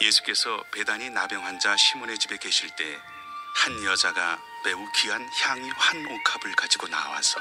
예수께서 베다니 나병 환자 시몬의 집에 계실 때 한 여자가 매우 귀한 향유 한 옥합을 가지고 나와서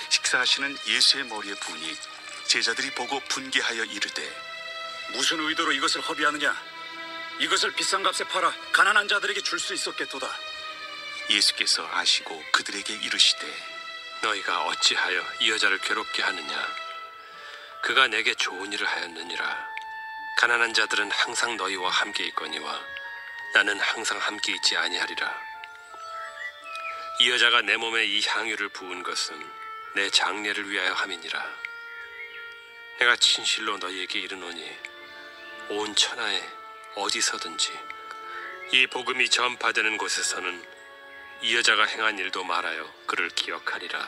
식사하시는 예수의 머리에 부으니 제자들이 보고 분개하여 이르되 무슨 의도로 이것을 허비하느냐? 이것을 비싼 값에 팔아 가난한 자들에게 줄 수 있었겠도다. 예수께서 아시고 그들에게 이르시되 너희가 어찌하여 이 여자를 괴롭게 하느냐? 그가 내게 좋은 일을 하였느니라. 가난한 자들은 항상 너희와 함께 있거니와 나는 항상 함께 있지 아니하리라. 이 여자가 내 몸에 이 향유를 부은 것은 내 장례를 위하여 함이니라. 내가 진실로 너희에게 이르노니 온 천하에 어디서든지 이 복음이 전파되는 곳에서는 이 여자가 행한 일도 말하여 그를 기억하리라.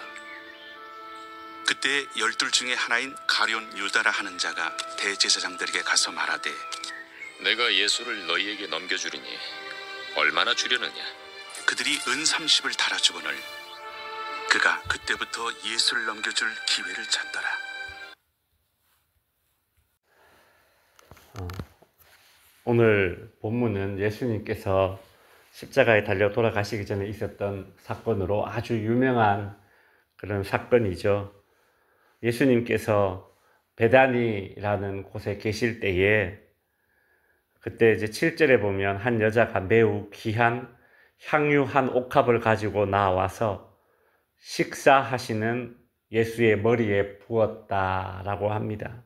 그때 12 중에 하나인 가룟 유다라 하는 자가 대제사장들에게 가서 말하되 내가 예수를 너희에게 넘겨주리니 얼마나 주려느냐? 그들이 은 30을 달아주거늘 그가 그때부터 예수를 넘겨줄 기회를 찾더라. 오늘 본문은 예수님께서 십자가에 달려 돌아가시기 전에 있었던 사건으로 아주 유명한 그런 사건이죠. 예수님께서 베다니라는 곳에 계실 때에 그때 이제 7절에 보면 한 여자가 매우 귀한 향유 한 옥합을 가지고 나와서 식사하시는 예수의 머리에 부었다라고 합니다.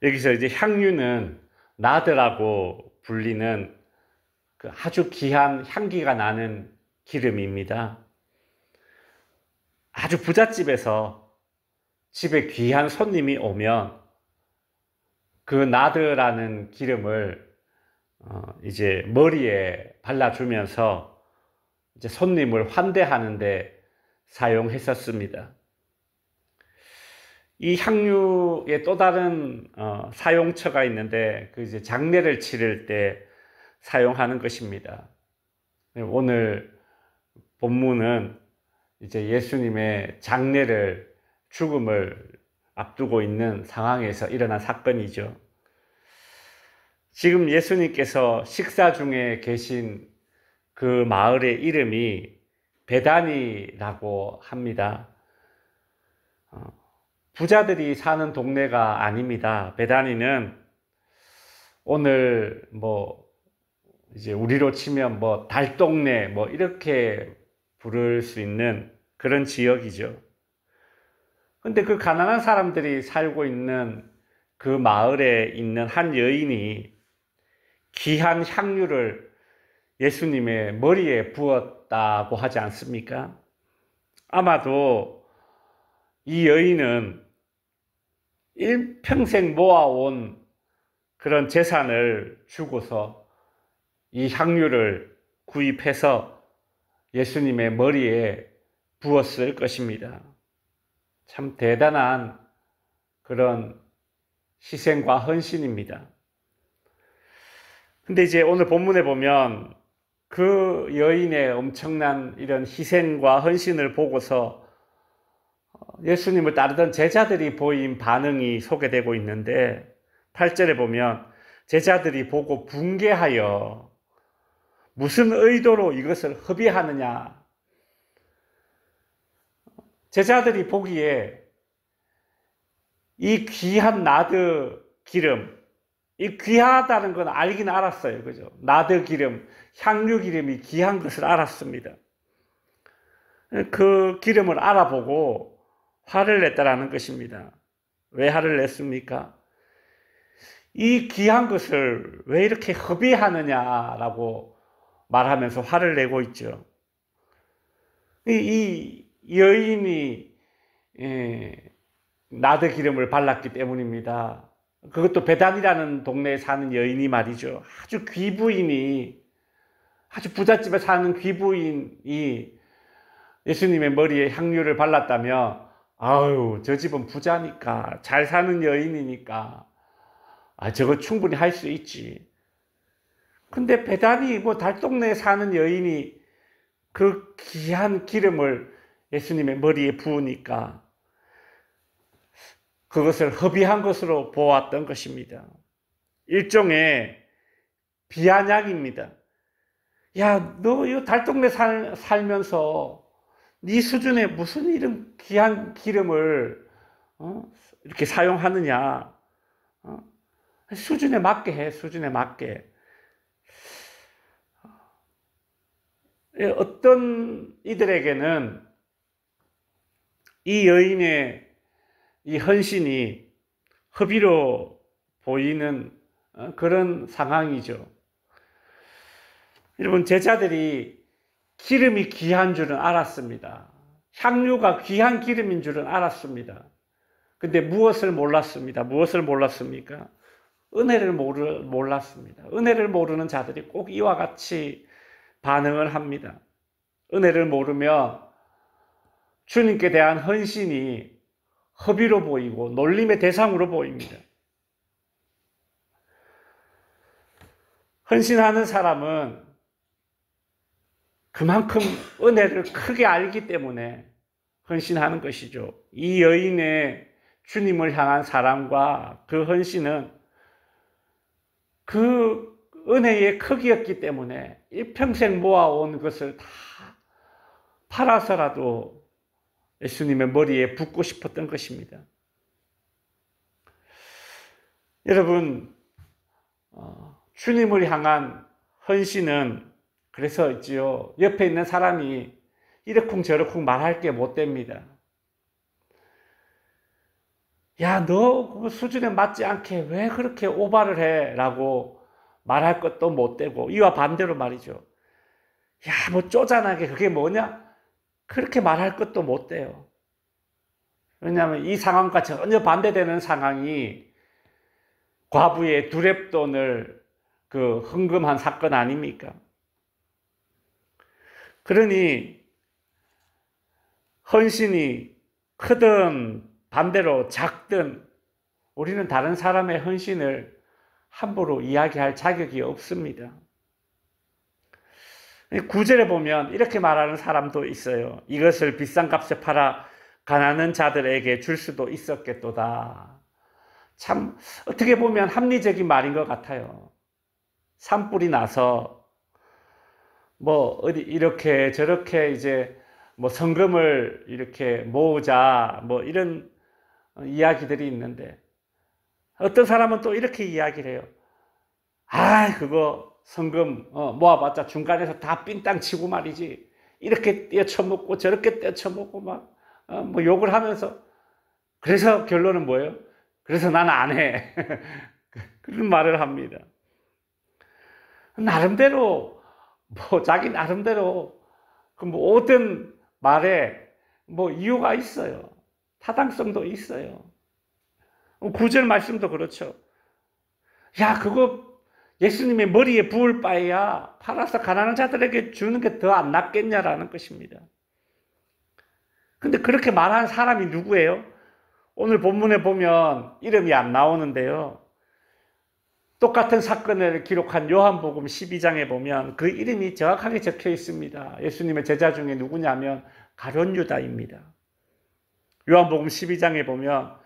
여기서 이제 향유는 나드라고 불리는 그 아주 귀한 향기가 나는 기름입니다. 아주 부잣집에서 집에 귀한 손님이 오면 그 나드라는 기름을 이제 머리에 발라주면서 이제 손님을 환대하는데 사용했었습니다. 이 향유의 또 다른 사용처가 있는데 그 이제 장례를 치를 때 사용하는 것입니다. 오늘 본문은 이제 예수님의 장례를 죽음을 앞두고 있는 상황에서 일어난 사건이죠. 지금 예수님께서 식사 중에 계신 그 마을의 이름이 베다니라고 합니다. 부자들이 사는 동네가 아닙니다. 베다니는 오늘 이제 우리로 치면 달동네 이렇게 부를 수 있는 그런 지역이죠. 근데 그 가난한 사람들이 살고 있는 그 마을에 있는 한 여인이 귀한 향유를 예수님의 머리에 부었다고 하지 않습니까? 아마도 이 여인은 일평생 모아온 그런 재산을 주고서 이 향유를 구입해서 예수님의 머리에 부었을 것입니다. 참 대단한 그런 희생과 헌신입니다. 근데 이제 오늘 본문에 보면 그 여인의 엄청난 이런 희생과 헌신을 보고서 예수님을 따르던 제자들이 보인 반응이 소개되고 있는데 8절에 보면 제자들이 보고 분개하여 무슨 의도로 이것을 허비하느냐. 제자들이 보기에 이 귀한 나드 기름, 이 귀하다는 건 알긴 알았어요. 그죠? 나드 기름, 향유 기름이 귀한 것을 알았습니다. 그 기름을 알아보고 화를 냈다라는 것입니다. 왜 화를 냈습니까? 이 귀한 것을 왜 이렇게 허비하느냐라고 말하면서 화를 내고 있죠. 이 여인이 나드 기름을 발랐기 때문입니다. 그것도 베단이라는 동네에 사는 여인이 말이죠. 아주 귀부인이, 아주 부잣집에 사는 귀부인이 예수님의 머리에 향유를 발랐다면 아유, 저 집은 부자니까, 잘 사는 여인이니까 저거 충분히 할 수 있지. 근데 베다니 달동네에 사는 여인이 그 귀한 기름을 예수님의 머리에 부으니까 그것을 허비한 것으로 보았던 것입니다. 일종의 비아냥입니다. 야, 너 이 달동네 살면서 네 수준에 무슨 이런 귀한 기름을 이렇게 사용하느냐? 수준에 맞게 해, 수준에 맞게. 어떤 이들에게는 이 여인의 이 헌신이 허비로 보이는 그런 상황이죠. 여러분, 제자들이 기름이 귀한 줄은 알았습니다. 향유가 귀한 기름인 줄은 알았습니다. 근데 무엇을 몰랐습니다. 무엇을 몰랐습니까? 은혜를 몰랐습니다. 은혜를 모르는 자들이 꼭 이와 같이 반응을 합니다. 은혜를 모르면 주님께 대한 헌신이 허비로 보이고 놀림의 대상으로 보입니다. 헌신하는 사람은 그만큼 은혜를 크게 알기 때문에 헌신하는 것이죠. 이 여인의 주님을 향한 사랑과 그 헌신은 그 은혜의 크기였기 때문에 일평생 모아온 것을 다 팔아서라도 예수님의 머리에 붓고 싶었던 것입니다. 여러분, 주님을 향한 헌신은 그래서 있지요. 옆에 있는 사람이 이러쿵저러쿵 말할 게 못 됩니다. 야, 너 그 수준에 맞지 않게 왜 그렇게 오바를 해? 라고 말할 것도 못 되고, 이와 반대로 말이죠. 야, 뭐 쪼잔하게 그게 뭐냐? 그렇게 말할 것도 못 돼요. 왜냐하면 이 상황과 전혀 반대되는 상황이 과부의 두렙돈을 그 헌금한 사건 아닙니까? 그러니 헌신이 크든 반대로 작든 우리는 다른 사람의 헌신을 함부로 이야기할 자격이 없습니다. 9절에 보면 이렇게 말하는 사람도 있어요. 이것을 비싼 값에 팔아 가난한 자들에게 줄 수도 있었겠도다. 참 어떻게 보면 합리적인 말인 것 같아요. 산불이 나서 뭐 어디 이렇게 저렇게 이제 뭐 성금을 이렇게 모으자 뭐 이런 이야기들이 있는데, 어떤 사람은 또 이렇게 이야기를 해요. 아, 그거 성금 모아봤자 중간에서 다 삥땅 치고 말이지. 이렇게 떼쳐먹고 저렇게 떼쳐먹고 막 뭐 욕을 하면서, 그래서 결론은 뭐예요? 그래서 나는 안 해. 그런 말을 합니다. 나름대로 뭐 자기 나름대로 그 모든 말에 뭐 이유가 있어요. 타당성도 있어요. 9절 말씀도 그렇죠. 야, 그거 예수님의 머리에 부을 바에야 팔아서 가난한 자들에게 주는 게 더 안 낫겠냐라는 것입니다. 근데 그렇게 말하는 사람이 누구예요? 오늘 본문에 보면 이름이 안 나오는데요. 똑같은 사건을 기록한 요한복음 12장에 보면 그 이름이 정확하게 적혀 있습니다. 예수님의 제자 중에 누구냐면 가룟 유다입니다. 요한복음 12장에 보면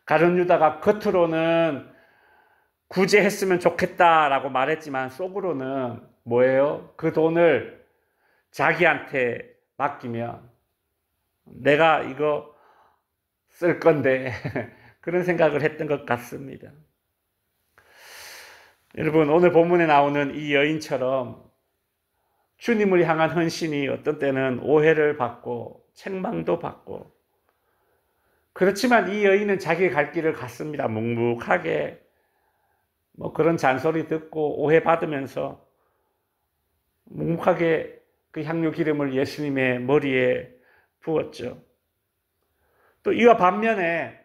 가룟 유다가 겉으로는 구제했으면 좋겠다라고 말했지만 속으로는 뭐예요? 그 돈을 자기한테 맡기면 내가 이거 쓸 건데 그런 생각을 했던 것 같습니다. 여러분, 오늘 본문에 나오는 이 여인처럼 주님을 향한 헌신이 어떤 때는 오해를 받고 책망도 받고, 그렇지만 이 여인은 자기의 갈 길을 갔습니다. 묵묵하게 뭐 그런 잔소리 듣고 오해받으면서 묵묵하게 그 향유 기름을 예수님의 머리에 부었죠. 또 이와 반면에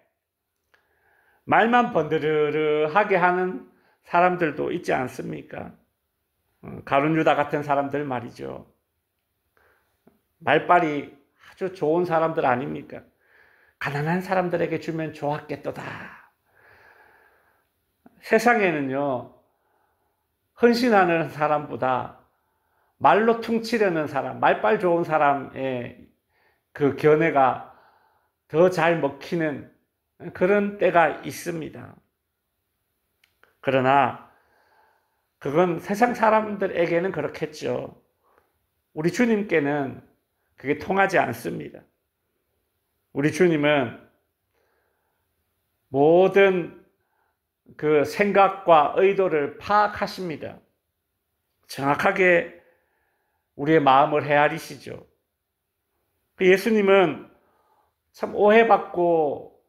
말만 번드르르하게 하는 사람들도 있지 않습니까? 가룟 유다 같은 사람들 말이죠. 말빨이 아주 좋은 사람들 아닙니까? 가난한 사람들에게 주면 좋았겠도다. 세상에는요, 헌신하는 사람보다 말로 퉁치려는 사람, 말빨 좋은 사람의 그 견해가 더 잘 먹히는 그런 때가 있습니다. 그러나 그건 세상 사람들에게는 그렇겠죠. 우리 주님께는 그게 통하지 않습니다. 우리 주님은 모든 그 생각과 의도를 파악하십니다. 정확하게 우리의 마음을 헤아리시죠. 예수님은 참 오해받고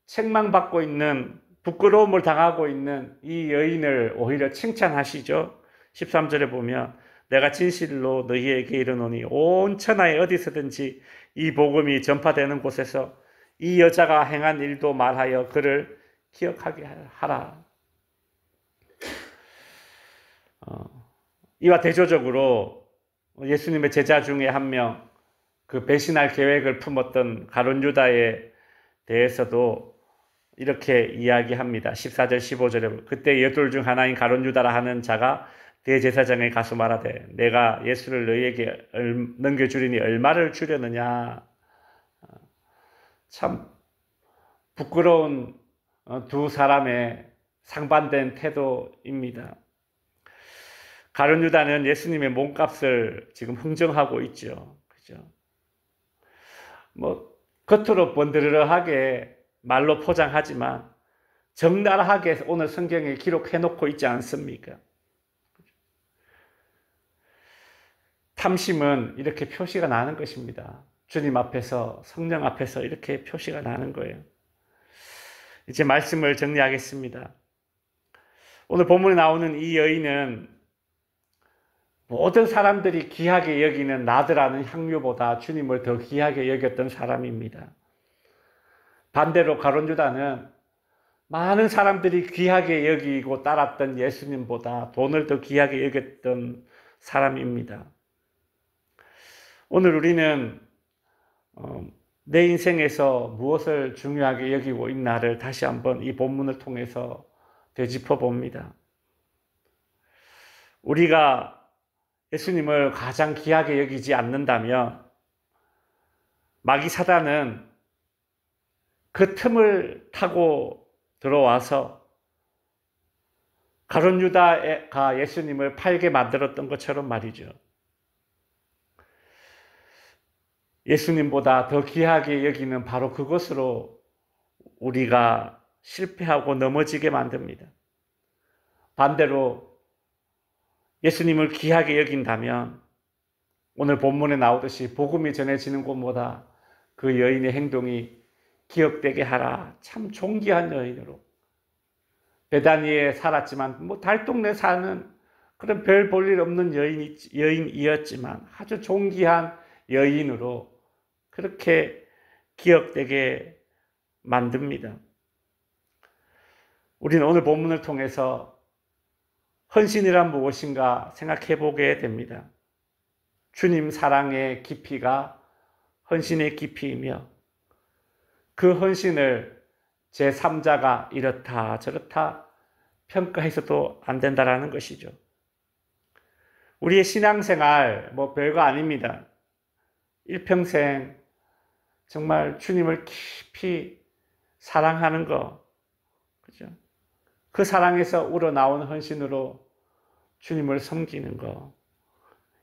책망받고 있는, 부끄러움을 당하고 있는 이 여인을 오히려 칭찬하시죠. 13절에 보면 내가 진실로 너희에게 이르노니 온 천하에 어디서든지 이 복음이 전파되는 곳에서 이 여자가 행한 일도 말하여 그를 기억하게 하라. 이와 대조적으로 예수님의 제자 중에 한 명, 그 배신할 계획을 품었던 가룟 유다에 대해서도 이렇게 이야기합니다. 14절 15절에 그때 여둘 중 하나인 가룟 유다라 하는 자가 대제사장에 가서 말하되 내가 예수를 너희에게 넘겨주리니 얼마를 주려느냐. 참 부끄러운 두 사람의 상반된 태도입니다. 가룟 유다는 예수님의 몸값을 지금 흥정하고 있죠. 그죠? 겉으로 번드르르하게 말로 포장하지만 적나라하게 오늘 성경에 기록해 놓고 있지 않습니까? 탐심은 이렇게 표시가 나는 것입니다. 주님 앞에서, 성령 앞에서 이렇게 표시가 나는 거예요. 이제 말씀을 정리하겠습니다. 오늘 본문에 나오는 이 여인은 모든 사람들이 귀하게 여기는 나드라는 향유보다 주님을 더 귀하게 여겼던 사람입니다. 반대로 가룟 유다는 많은 사람들이 귀하게 여기고 따랐던 예수님보다 돈을 더 귀하게 여겼던 사람입니다. 오늘 우리는 내 인생에서 무엇을 중요하게 여기고 있나를 다시 한번 이 본문을 통해서 되짚어 봅니다. 우리가 예수님을 가장 귀하게 여기지 않는다면 마귀 사단은 그 틈을 타고 들어와서 가룟 유다가 예수님을 팔게 만들었던 것처럼 말이죠. 예수님보다 더 귀하게 여기는 바로 그것으로 우리가 실패하고 넘어지게 만듭니다. 반대로 예수님을 귀하게 여긴다면 오늘 본문에 나오듯이 복음이 전해지는 곳보다 그 여인의 행동이 기억되게 하라. 참 존귀한 여인으로 베다니에 살았지만 달동네 사는 그런 별 볼 일 없는 여인이었지만 아주 존귀한 여인으로 그렇게 기억되게 만듭니다. 우리는 오늘 본문을 통해서 헌신이란 무엇인가 생각해 보게 됩니다. 주님 사랑의 깊이가 헌신의 깊이이며 그 헌신을 제3자가 이렇다 저렇다 평가해서도 안 된다라는 것이죠. 우리의 신앙생활 별거 아닙니다. 일평생 정말 주님을 깊이 사랑하는 거, 그죠? 그 사랑에서 우러나온 헌신으로 주님을 섬기는 거,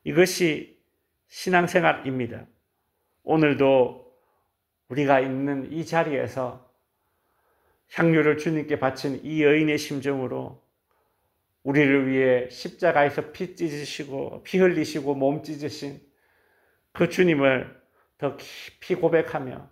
이것이 신앙생활입니다. 오늘도 우리가 있는 이 자리에서 향유를 주님께 바친 이 여인의 심정으로 우리를 위해 십자가에서 피 찢으시고 피 흘리시고 몸 찢으신 그 주님을 더 깊이 고백하며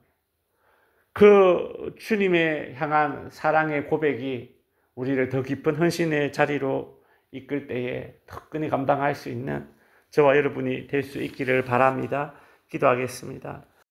그 주님에 향한 사랑의 고백이 우리를 더 깊은 헌신의 자리로 이끌 때에 덕분히 감당할 수 있는 저와 여러분이 될 수 있기를 바랍니다. 기도하겠습니다.